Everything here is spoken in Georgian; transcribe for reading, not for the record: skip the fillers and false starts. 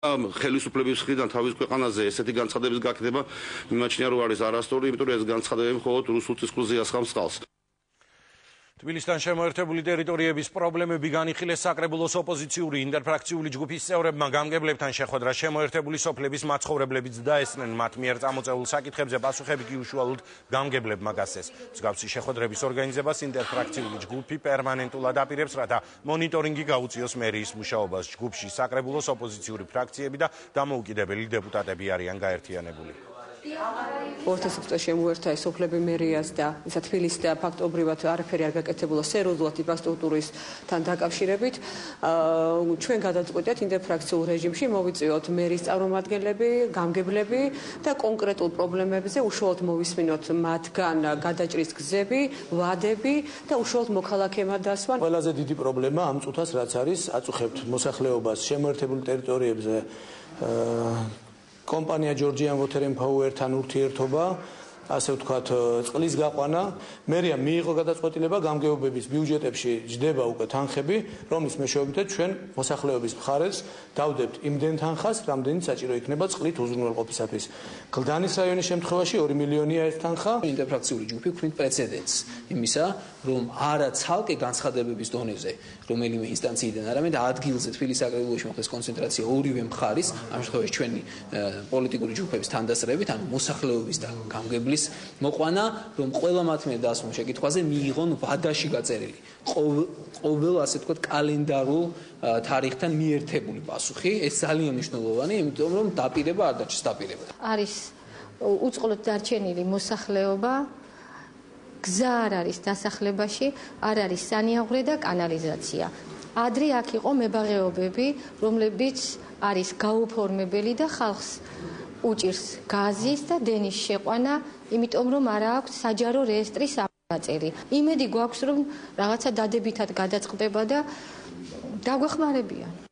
ხელისუფლების მხრიდან თავის ქვეყანაზე ესეთი განცხადების გაკეთება მიმაჩნია რომ არის არასწორი, იმიტომ რომ ეს განცხადებები მხოლოდ რუსულ წისქვილზე ასხამს წყალს. თბილისთან შემოერთებული ტერიტორიების პრობლემები განიხილეს საკრებულოს ოპოზიციური ინტერფრაქციული ჯგუფის წევრებმა გამგებლებთან შეხვედრა შემოერთებული სოფლების მაცხოვრებლებიც დაესწრნენ მათ მიერ წამოწეულ საკითხებზე პასუხები კი უშუალოდ გამგებლებმა გასცეს. მსგავსი შეხვედრების ორგანიზებას ინტერფრაქციული ჯგუფი პერმანენტულად აპირებს, რათა მონიტორინგი გაუწიოს მერიის მუშაობას. ჯგუფში საკრებულოს ოპოზიციური ფრაქციები და დამოუკიდებელი დეპუტატები არიან გაერთიანებული. ორთესებს შემოერთა სოფლები მერიას და თბილისს და ფაქტობრივად არაფერი არ გაკეთებულა სერიოზულად ინფრასტრუქტურისთან დაკავშირებით. ჩვენ გადაწყვეტეთ ინტერფრაქციულ რეჟიმში მოვიწვიოთ მერიის წარმომადგენლები, გამგებლები და კონკრეტულ პრობლემებზე უშუალოდ მოვისმინოთ მათგან გადაჭრის გზები, ვადები და უშუალოდ მოქალაქეებმა დასვან. ყველაზე დიდი პრობლემა ამ წუთას რაც არის, აწუხებთ მოსახლეობას შემოერთებული ტერიტორიებზე კომპანია Georgian Water and Power-თან ურთიერთობა, ასე ვთქვათ, წყლის გაყვანა. მერია მიიღო გადაწყვეტილება გამგეობების ბიუჯეტებში ჯდება უკვე თანხები, რომლის მეშვეობითაც ჩვენ მოსახლეობის მხარეს დავდებთ იმდენ თანხას, რამდენიც საჭირო იქნება წყლით უზრუნველყოფისათვის. გლდანის რაიონის შემთხვევაში 2 მილიონია ეს თანხა. ინტერფრაქციული ჯგუფი ქმნით პრეცედენტს იმისა, რომ არა ცალკე განცხადებების დონეზე, რომელიმე ინსტანციიდან, არამედ ადგილზე თბილისის საკრებულოში მოხდეს კონცენტრაცია ორივე მხარის, ამ შემთხვევაში ჩვენი პოლიტიკური ჯგუფების თანდასწრებით, ანუ მოსახლეობის და გამგებლის მოყვანა, რომ ყველა მათ მიერ დასმულ შეკითხვაზე მიიღონ ვადაში გაწერილი ყოველ ასე ვთქვათ კალენდარულ თარიღთან მიერთებული პასუხი. ეს ძალიან მნიშვნელოვანია, იმიტომ რომ დაპირება არ დაჭრეს დაპირება. არის უწყლოდ დარჩენილი მოსახლეობა, გზა არ არის დასახლებაში, არ არის სანიაღვრე და კანალიზაცია. ადრე აქ იყო მებაღეობები, რომლებიც არის გაუფორმებელი და ხალხს უჭირს გაზის და დენის შეყვანა, იმიტომ რომ არ აქვს საჯარო რეესტრის აწერი. იმედი გვაქვს, რომ რაღაცა დადებითად გადაწყდება და დაგვეხმარებიან.